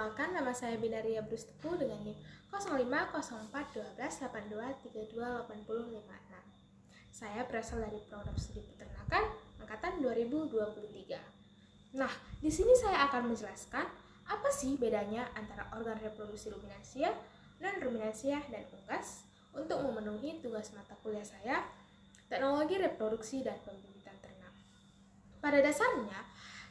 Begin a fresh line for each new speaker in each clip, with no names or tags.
Perkenalkan, nama saya Binaria Brustepu dengan NIM 05041282328056. Saya berasal dari Program Studi Peternakan angkatan 2023. Nah, di sini saya akan menjelaskan apa sih bedanya antara organ reproduksi ruminansia, non-ruminansia, dan unggas untuk memenuhi tugas mata kuliah saya, teknologi reproduksi dan pembibitan ternak. Pada dasarnya,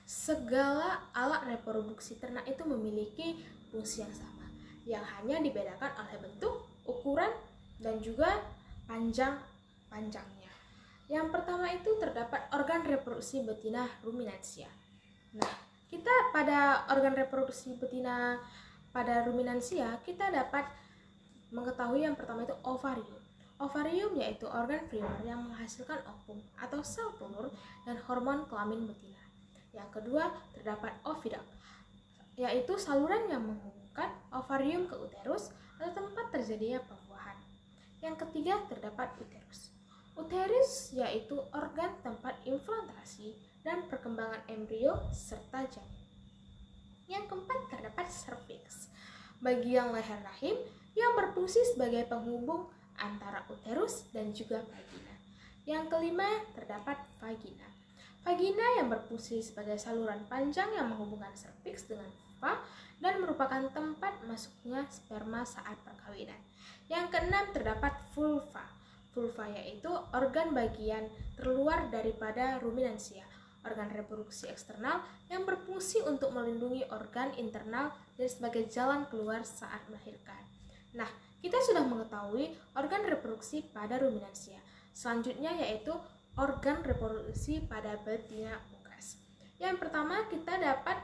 segala alat reproduksi ternak itu memiliki fungsi yang sama, yang hanya dibedakan oleh bentuk, ukuran, dan juga panjangnya. Yang pertama itu terdapat organ reproduksi betina ruminansia. Nah, kita pada organ reproduksi betina pada ruminansia, kita dapat mengetahui yang pertama itu ovarium. Ovarium yaitu organ primer yang menghasilkan ovum atau sel telur dan hormon kelamin betina. Yang kedua terdapat oviduct, yaitu saluran yang menghubungkan ovarium ke uterus atau tempat terjadinya pembuahan. Yang ketiga terdapat uterus. Uterus yaitu organ tempat implantasi dan perkembangan embrio serta janin. Yang keempat terdapat cervix, bagian leher rahim yang berfungsi sebagai penghubung antara uterus dan juga vagina. Yang kelima terdapat vagina. Vagina yang berfungsi sebagai saluran panjang yang menghubungkan serviks dengan vulva dan merupakan tempat masuknya sperma saat perkawinan. Yang keenam terdapat vulva. Vulva yaitu organ bagian terluar daripada ruminansia, organ reproduksi eksternal yang berfungsi untuk melindungi organ internal dan sebagai jalan keluar saat melahirkan. Nah, kita sudah mengetahui organ reproduksi pada ruminansia. Selanjutnya yaitu organ reproduksi pada betina unggas. Yang pertama kita dapat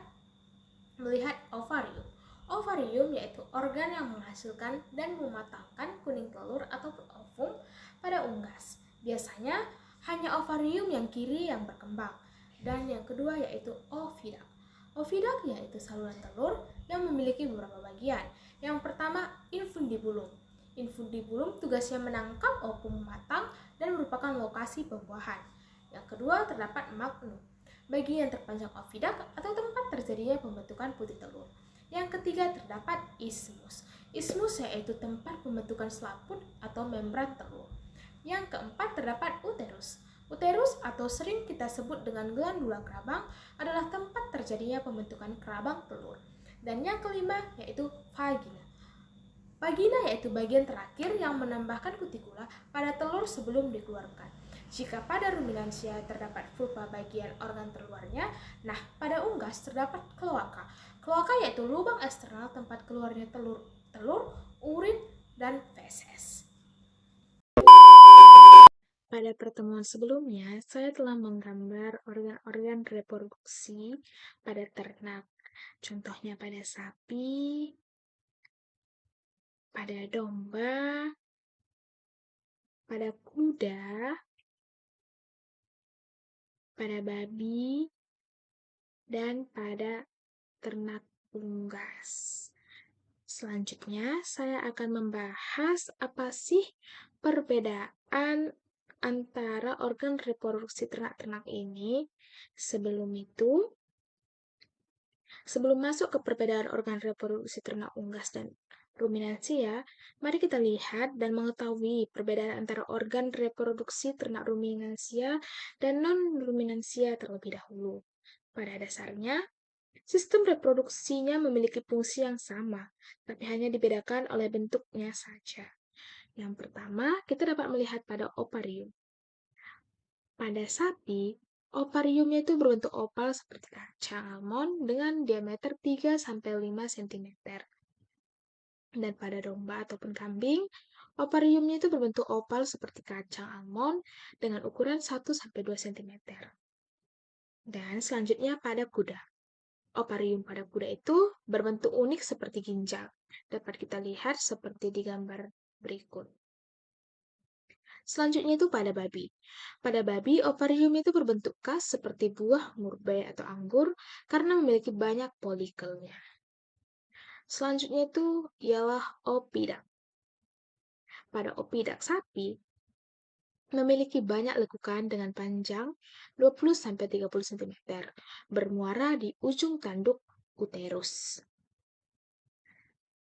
melihat ovarium. Ovarium yaitu organ yang menghasilkan dan mematangkan kuning telur atau ovum pada unggas. Biasanya hanya ovarium yang kiri yang berkembang. Dan yang kedua yaitu oviduct. Oviduct yaitu saluran telur yang memiliki beberapa bagian. Yang pertama infundibulum. Infundibulum tugasnya menangkap ovum matang dan merupakan lokasi pembuahan. Yang kedua terdapat magnum, bagian terpanjang oviduct atau tempat terjadinya pembentukan putih telur. Yang ketiga terdapat isthmus. Isthmus yaitu tempat pembentukan selaput atau membran telur. Yang keempat terdapat uterus. Uterus atau sering kita sebut dengan glandula kerabang adalah tempat terjadinya pembentukan kerabang telur. Dan yang kelima yaitu vagina. Vagina yaitu bagian terakhir yang menambahkan kutikula pada telur sebelum dikeluarkan. Jika pada ruminansia terdapat vulva bagian organ terluarnya, nah pada unggas terdapat kloaka. Kloaka yaitu lubang eksternal tempat keluarnya telur, urin, dan feses. Pada pertemuan sebelumnya, saya telah menggambar organ-organ reproduksi pada ternak. Contohnya pada sapi, pada domba, pada kuda, pada babi, dan pada ternak unggas. Selanjutnya, saya akan membahas apa sih perbedaan antara organ reproduksi ternak-ternak ini. Sebelum masuk ke perbedaan organ reproduksi ternak unggas dan ruminansia, mari kita lihat dan mengetahui perbedaan antara organ reproduksi ternak ruminansia dan non-ruminansia terlebih dahulu. Pada dasarnya, sistem reproduksinya memiliki fungsi yang sama, tapi hanya dibedakan oleh bentuknya saja. Yang pertama, kita dapat melihat pada ovarium. Pada sapi, ovariumnya itu berbentuk oval seperti kacang almond dengan diameter 3-5 cm. Dan pada domba ataupun kambing, ovariumnya itu berbentuk oval seperti kacang almond dengan ukuran 1-2 cm. Dan selanjutnya pada kuda. Ovarium pada kuda itu berbentuk unik seperti ginjal. Dapat kita lihat seperti di gambar berikut. Selanjutnya itu pada babi. Pada babi, ovarium itu berbentuk khas seperti buah murbei atau anggur karena memiliki banyak folikelnya. Selanjutnya itu ialah oviduct. Pada oviduct sapi, memiliki banyak lekukan dengan panjang 20-30 cm, bermuara di ujung tanduk uterus.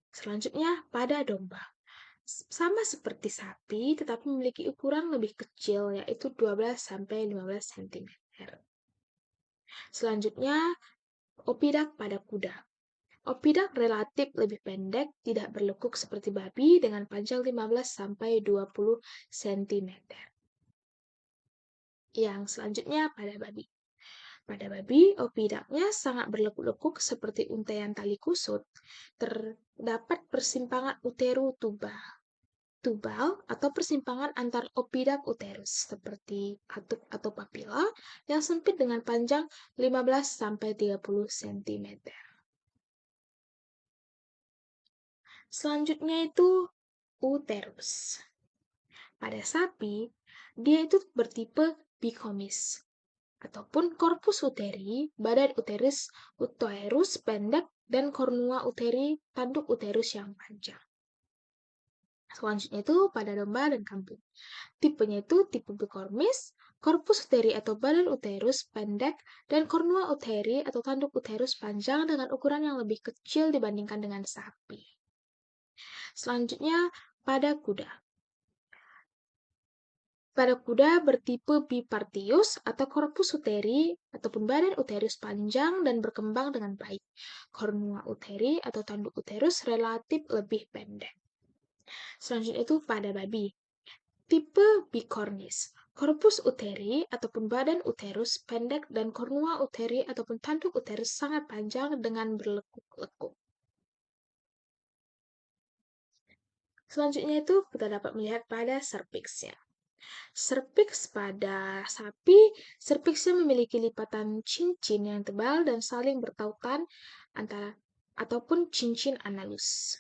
Selanjutnya, pada domba. Sama seperti sapi, tetapi memiliki ukuran lebih kecil, yaitu 12-15 cm. Selanjutnya, opidak pada kuda. Opidak relatif lebih pendek, tidak berlekuk seperti babi dengan panjang 15-20 cm. Yang selanjutnya pada babi. Pada babi, opidaknya sangat berlekuk-lekuk seperti untaian tali kusut. Terdapat persimpangan utero-tubal atau persimpangan antar opidak uterus seperti katup atau papila yang sempit dengan panjang 15-30 cm. Selanjutnya itu uterus. Pada sapi, dia itu bertipe bikomis ataupun korpus uteri, badan uterus pendek, dan kornua uteri, tanduk uterus yang panjang. Selanjutnya itu pada domba dan kambing. Tipenya itu tipe bikomis, korpus uteri atau badan uterus pendek, dan kornua uteri atau tanduk uterus panjang dengan ukuran yang lebih kecil dibandingkan dengan sapi. Selanjutnya pada kuda. Pada kuda bertipe bipartius atau korpus uteri ataupun badan uterus panjang dan berkembang dengan baik. Kornua uteri atau tanduk uterus relatif lebih pendek. Selanjutnya itu pada babi. Tipe bikornis. Korpus uteri ataupun badan uterus pendek dan kornua uteri ataupun tanduk uterus sangat panjang dengan berlekuk-lekuk. Selanjutnya itu kita dapat melihat pada cervixnya. Cervix pada sapi, cervixnya memiliki lipatan cincin yang tebal dan saling bertautan antara ataupun cincin analus.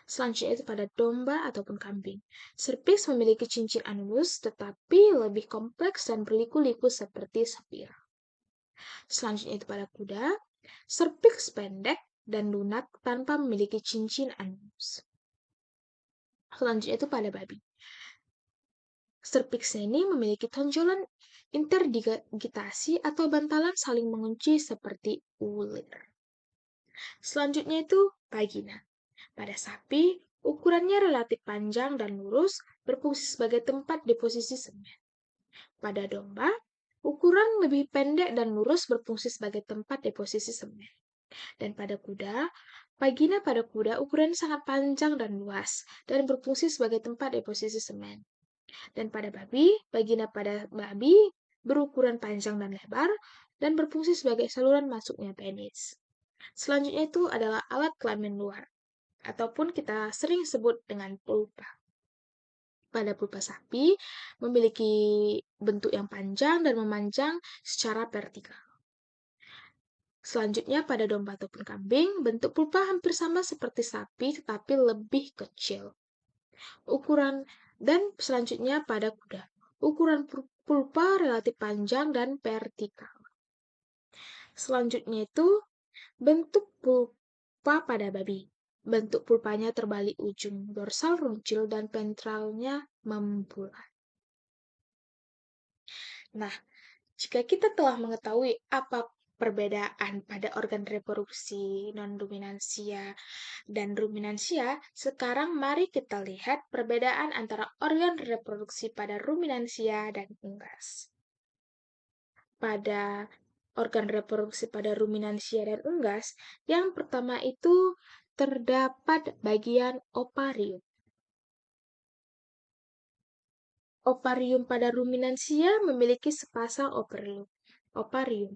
Selanjutnya itu pada domba ataupun kambing. Cervix memiliki cincin analus tetapi lebih kompleks dan berliku-liku seperti spiral. Selanjutnya itu pada kuda, cervix pendek dan lunak tanpa memiliki cincin analus. Selanjutnya itu pada babi. Cervixnya ini memiliki tonjolan interdigitasi atau bantalan saling mengunci seperti ulir. Selanjutnya itu vagina. Pada sapi, ukurannya relatif panjang dan lurus, berfungsi sebagai tempat deposisi semen. Pada domba, ukuran lebih pendek dan lurus berfungsi sebagai tempat deposisi semen. Dan pada kuda, vagina pada kuda ukuran sangat panjang dan luas dan berfungsi sebagai tempat deposisi semen. Dan pada babi, vagina pada babi berukuran panjang dan lebar dan berfungsi sebagai saluran masuknya penis. Selanjutnya itu adalah alat kelamin luar, ataupun kita sering sebut dengan pulpa. Pada pulpa sapi memiliki bentuk yang panjang dan memanjang secara vertikal. Selanjutnya pada domba ataupun kambing, bentuk pulpa hampir sama seperti sapi tetapi lebih kecil. Dan selanjutnya pada kuda. Ukuran pulpa relatif panjang dan vertikal. Selanjutnya itu bentuk pulpa pada babi. Bentuk pulpanya terbalik ujung dorsal runcil dan ventralnya membulat. Nah, jika kita telah mengetahui apa perbedaan pada organ reproduksi non-ruminansia dan ruminansia, sekarang mari kita lihat perbedaan antara organ reproduksi pada ruminansia dan unggas. Pada organ reproduksi pada ruminansia dan unggas, yang pertama itu terdapat bagian ovarium. Ovarium pada ruminansia memiliki sepasang ovarium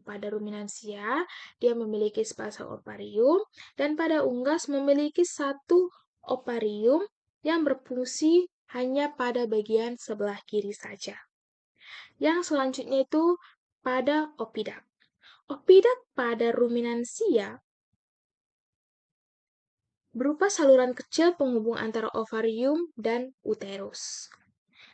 pada ruminansia, dia memiliki sepasang ovarium, dan pada unggas memiliki satu ovarium yang berfungsi hanya pada bagian sebelah kiri saja. Yang selanjutnya itu pada opidak. Opidak pada ruminansia berupa saluran kecil penghubung antara ovarium dan uterus.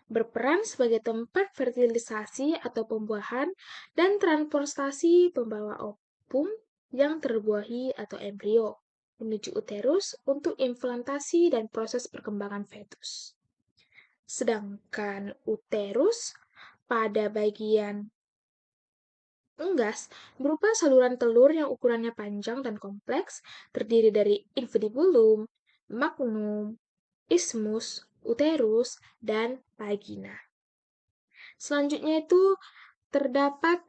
Berperan sebagai tempat fertilisasi atau pembuahan dan transportasi pembawa ovum yang terbuahi atau embrio menuju uterus untuk implantasi dan proses perkembangan fetus. Sedangkan uterus pada bagian unggas berupa saluran telur yang ukurannya panjang dan kompleks, terdiri dari infundibulum, magnum, isthmus, uterus, dan vagina. Selanjutnya itu terdapat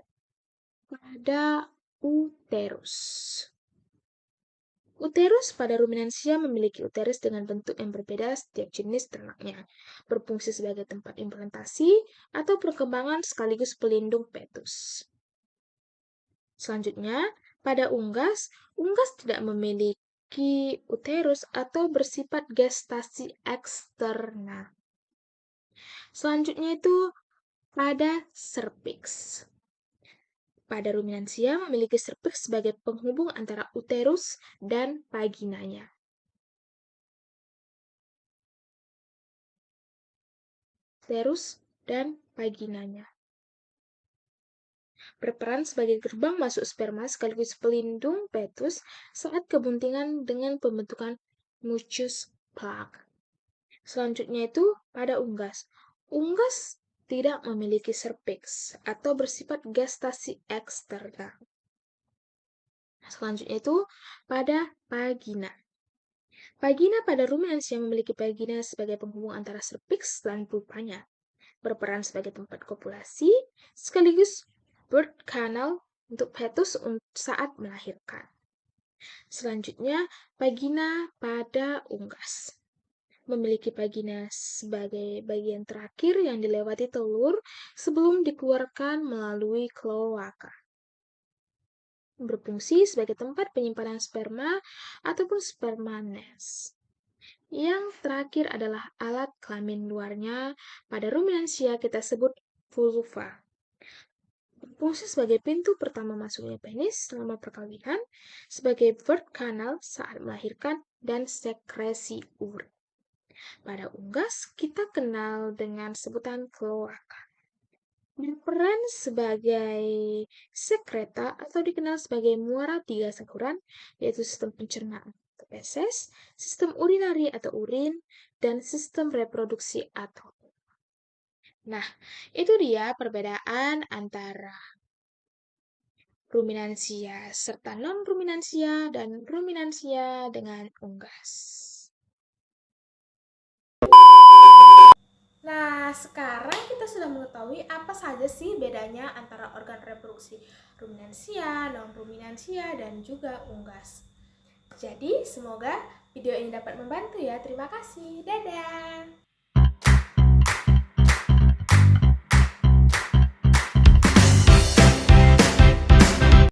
pada uterus. Uterus pada ruminansia memiliki uterus dengan bentuk yang berbeda setiap jenis ternaknya, berfungsi sebagai tempat implantasi atau perkembangan sekaligus pelindung fetus. Selanjutnya, pada unggas, unggas tidak memiliki uterus atau bersifat gestasi eksterna. Selanjutnya itu pada serviks. Pada ruminansia memiliki serviks sebagai penghubung antara uterus dan vaginanya. Uterus dan vaginanya. Berperan sebagai gerbang masuk sperma sekaligus pelindung fetus saat kebuntingan dengan pembentukan mucus plug. Selanjutnya itu pada unggas. Unggas tidak memiliki serviks atau bersifat gestasi eksterna. Selanjutnya itu pada vagina. Vagina pada ruminansia memiliki vagina sebagai penghubung antara serviks dan pulpanya, berperan sebagai tempat kopulasi sekaligus birth canal untuk fetus saat melahirkan. Selanjutnya, vagina pada unggas. Memiliki vagina sebagai bagian terakhir yang dilewati telur sebelum dikeluarkan melalui kloaka. Berfungsi sebagai tempat penyimpanan sperma ataupun sperma nest. Yang terakhir adalah alat kelamin luarnya. Pada ruminansia kita sebut vulva. Berfungsi sebagai pintu pertama masuknya penis selama perkawinan, sebagai birth canal saat melahirkan, dan sekresi urin. Pada unggas, kita kenal dengan sebutan kloaka. Berperan sebagai sekreta atau dikenal sebagai muara tiga saluran, yaitu sistem pencernaan atau feses, sistem urinari atau urin, dan sistem reproduksi atau. Nah, itu dia perbedaan antara ruminansia serta non-ruminansia dan ruminansia dengan unggas. Nah, sekarang kita sudah mengetahui apa saja sih bedanya antara organ reproduksi ruminansia, non-ruminansia, dan juga unggas. Jadi, semoga video ini dapat membantu ya. Terima kasih. Dadah!